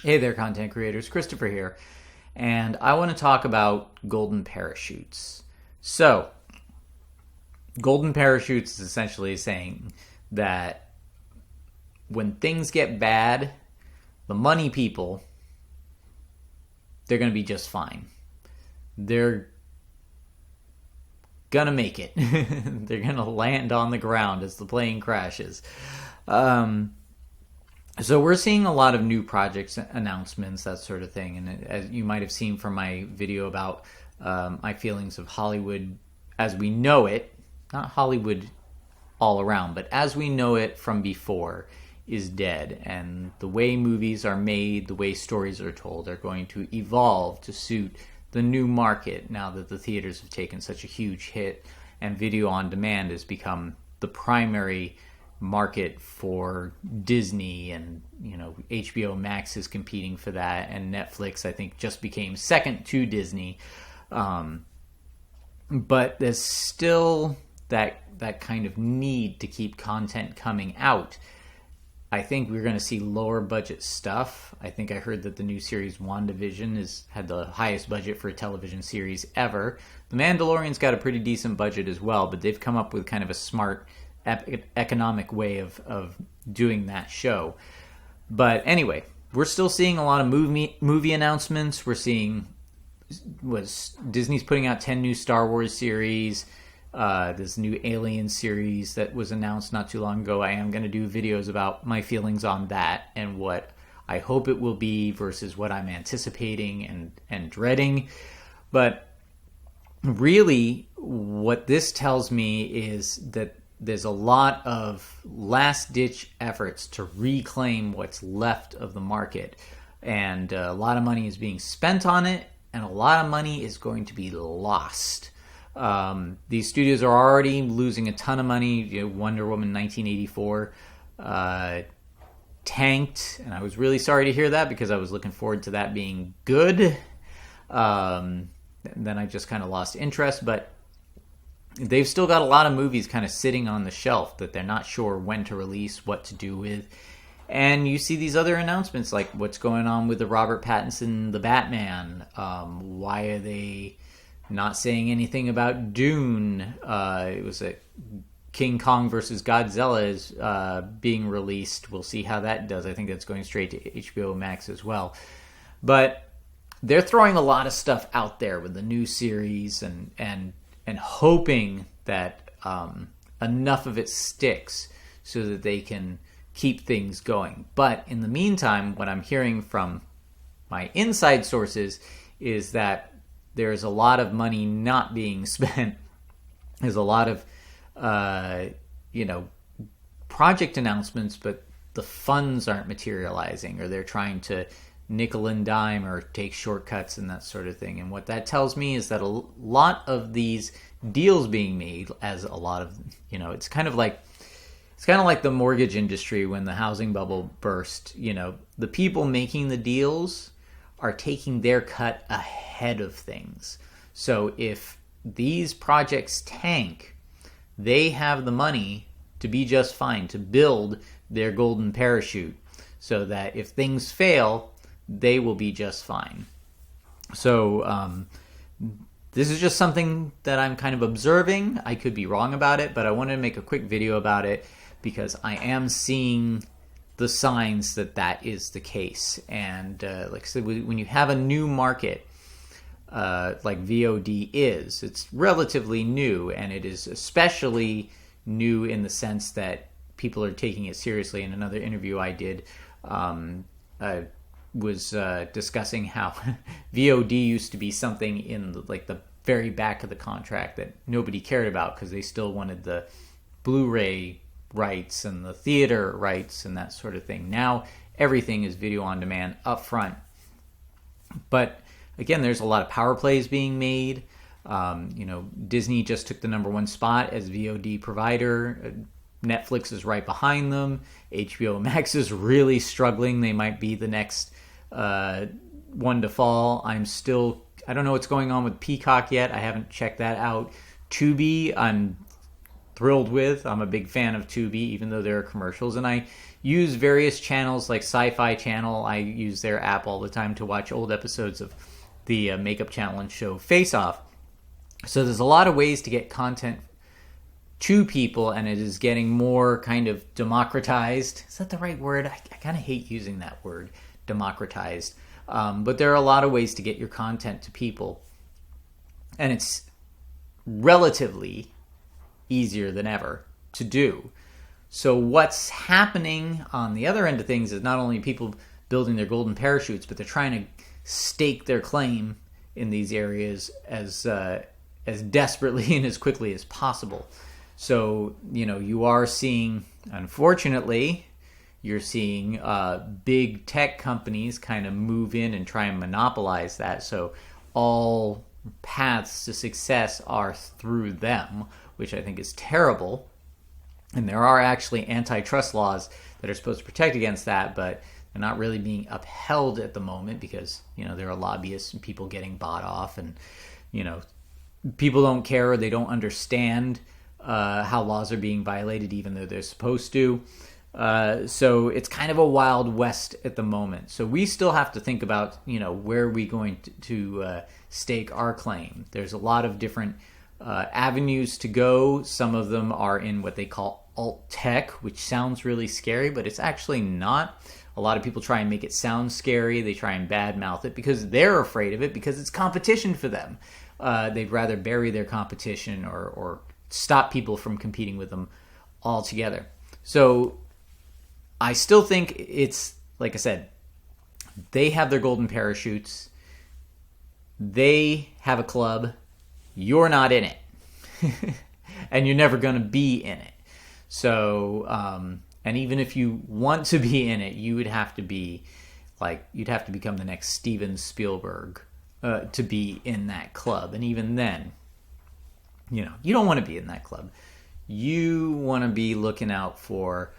Hey there, content creators. Christopher here. And I want to talk about golden parachutes. So, golden parachutes is essentially saying that when things get bad, the money people, they're going to be just fine. They're going to make it. They're going to land on the ground as the plane crashes. So we're seeing a lot of new projects, announcements, that sort of thing. And as you might have seen from my video about my feelings of Hollywood as we know it, not Hollywood all around, but as we know it from before, is dead. And the way movies are made, the way stories are told, are going to evolve to suit the new market now that the theaters have taken such a huge hit and video on demand has become the primary market for Disney, and HBO Max is competing for that, and Netflix I think just became second to Disney, but there's still that kind of need to keep content coming out. I think we're going to see lower budget stuff. I think I heard that the new series WandaVision had the highest budget for a television series ever. The Mandalorian's got a pretty decent budget as well, but they've come up with kind of a smart economic way of doing that show. But anyway, we're still seeing a lot of movie announcements. We're seeing Disney's putting out 10 new Star Wars series. This new Alien series that was announced not too long ago. I am going to do videos about my feelings on that and what I hope it will be versus what I'm anticipating and dreading. But really, what this tells me is that there's a lot of last-ditch efforts to reclaim what's left of the market. And a lot of money is being spent on it, and a lot of money is going to be lost. These studios are already losing a ton of money. Wonder Woman 1984 tanked, and I was really sorry to hear that because I was looking forward to that being good. Then I just kind of lost interest, but they've still got a lot of movies kind of sitting on the shelf that they're not sure when to release, what to do with. And you see these other announcements, like what's going on with the Robert Pattinson, the Batman. Why are they not saying anything about Dune? It was a King Kong versus Godzilla is being released. We'll see how that does. I think that's going straight to HBO Max as well. But they're throwing a lot of stuff out there with the new series and hoping that enough of it sticks so that they can keep things going. But in the meantime, what I'm hearing from my inside sources is that there's a lot of money not being spent. There's a lot of, project announcements, but the funds aren't materializing, or they're trying to nickel and dime or take shortcuts and that sort of thing. And what that tells me is that a lot of these deals being made, as a lot of, it's kind of like the mortgage industry when the housing bubble burst. The people making the deals are taking their cut ahead of things. So if these projects tank, they have the money to be just fine, to build their golden parachute, so that if things fail, they will be just fine. So this is just something that I'm kind of observing. I could be wrong about it, but I wanted to make a quick video about it because I am seeing the signs that is the case. And like I said, when you have a new market like VOD is, it's relatively new, and it is especially new in the sense that people are taking it seriously. In another interview I did, I was discussing how VOD used to be something in the very back of the contract that nobody cared about because they still wanted the Blu-ray rights and the theater rights and that sort of thing. Now everything is video on demand up front. But again, there's a lot of power plays being made. Disney just took the #1 spot as VOD provider. Netflix is right behind them. HBO Max is really struggling. They might be the next one to fall. I don't know what's going on with Peacock yet. I haven't checked that out. Tubi, I'm thrilled with. I'm a big fan of Tubi, even though there are commercials. And I use various channels like Sci-Fi Channel. I use their app all the time to watch old episodes of the makeup challenge show Face Off. So there's a lot of ways to get content to people, and it is getting more kind of democratized. Is that the right word? I kind of hate using that word, democratized. But there are a lot of ways to get your content to people, and it's relatively easier than ever to do. So what's happening on the other end of things is not only people building their golden parachutes, but they're trying to stake their claim in these areas as desperately and as quickly as possible. So, you are seeing, unfortunately, you're seeing big tech companies kind of move in and try and monopolize that. So all paths to success are through them, which I think is terrible. And there are actually antitrust laws that are supposed to protect against that, but they're not really being upheld at the moment because, there are lobbyists and people getting bought off, and, people don't care or they don't understand how laws are being violated, even though they're supposed to. So it's kind of a wild west at the moment. So we still have to think about, where are we going to stake our claim? There's a lot of different avenues to go. Some of them are in what they call alt tech, which sounds really scary, but it's actually not. A lot of people try and make it sound scary. They try and badmouth it because they're afraid of it, because it's competition for them. They'd rather bury their competition or stop people from competing with them altogether. So I still think it's, like I said, they have their golden parachutes. They have a club. You're not in it. And you're never going to be in it. So, and even if you want to be in it, you would have to be you'd have to become the next Steven Spielberg to be in that club. And even then, you don't want to be in that club. You want to be looking out for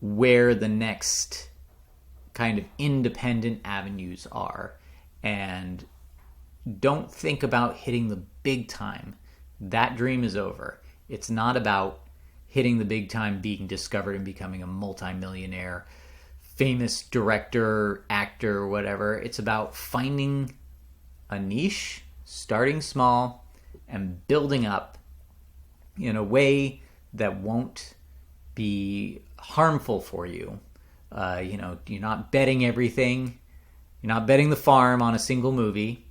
where the next kind of independent avenues are. And don't think about hitting the big time. That dream is over. It's not about hitting the big time, being discovered and becoming a multimillionaire, famous director, actor, whatever. It's about finding a niche, starting small, and building up in a way that won't be harmful for you. You're not betting everything. You're not betting the farm on a single movie.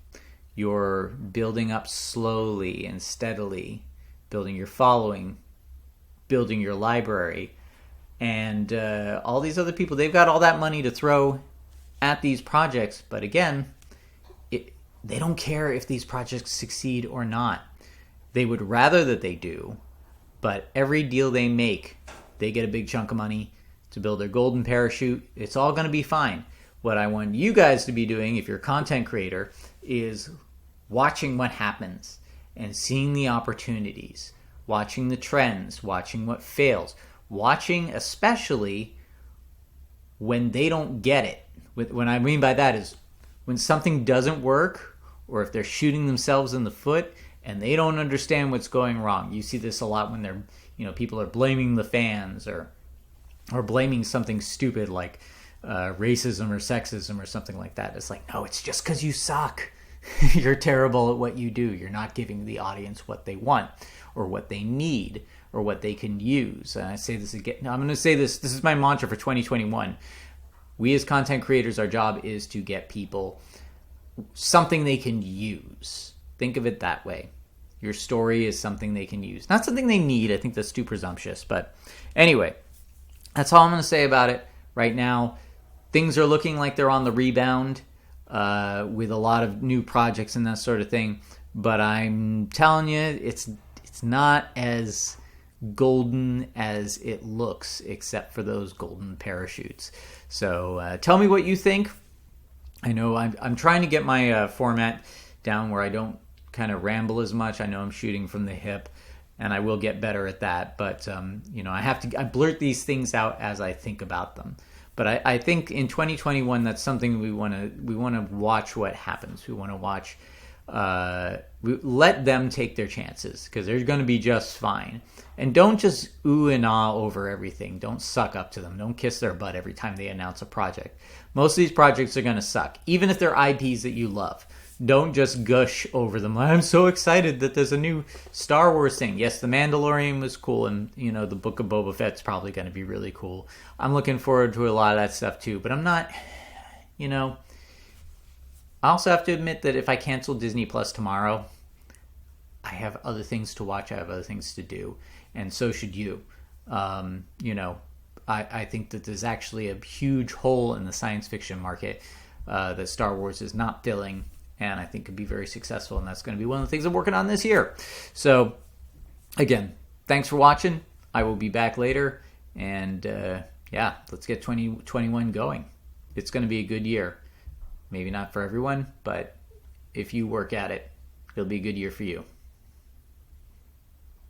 You're building up slowly and steadily, building your following, building your library. And all these other people, they've got all that money to throw at these projects. But again, they don't care if these projects succeed or not. They would rather that they do. But every deal they make, they get a big chunk of money to build their golden parachute. It's all going to be fine. What I want you guys to be doing, if you're a content creator, is watching what happens and seeing the opportunities, watching the trends, watching what fails, watching especially when they don't get it. What I mean by that is when something doesn't work, or if they're shooting themselves in the foot and they don't understand what's going wrong. You see this a lot when they're, people are blaming the fans or blaming something stupid like racism or sexism or something like that. It's like, no, it's just because you suck. You're terrible at what you do. You're not giving the audience what they want or what they need or what they can use. And I say this again. I'm going to say this. This is my mantra for 2021. We as content creators, our job is to get people something they can use. Think of it that way. Your story is something they can use. Not something they need. I think that's too presumptuous. But anyway, that's all I'm going to say about it right now. Things are looking like they're on the rebound with a lot of new projects and that sort of thing. But I'm telling you, it's not as golden as it looks, except for those golden parachutes. So tell me what you think. I know I'm trying to get my format down where I don't kind of ramble as much. I know I'm shooting from the hip, and I will get better at that. But I blurt these things out as I think about them. But I think in 2021, that's something we want to watch what happens. We want to watch let them take their chances because they're going to be just fine. And don't just ooh and ah over everything. Don't suck up to them. Don't kiss their butt every time they announce a project. Most of these projects are going to suck, even if they're IPs that you love. Don't just gush over them. I'm so excited that there's a new Star Wars thing. Yes, The Mandalorian was cool, and the Book of Boba Fett's probably going to be really cool. I'm looking forward to a lot of that stuff too, but I'm not, I also have to admit that if I cancel Disney Plus tomorrow, I have other things to watch. I have other things to do, and so should you. I think that there's actually a huge hole in the science fiction market that Star Wars is not filling, and I think could be very successful, and that's going to be one of the things I'm working on this year. So, again, thanks for watching. I will be back later, and let's get 2021 going. It's going to be a good year. Maybe not for everyone, but if you work at it, it'll be a good year for you.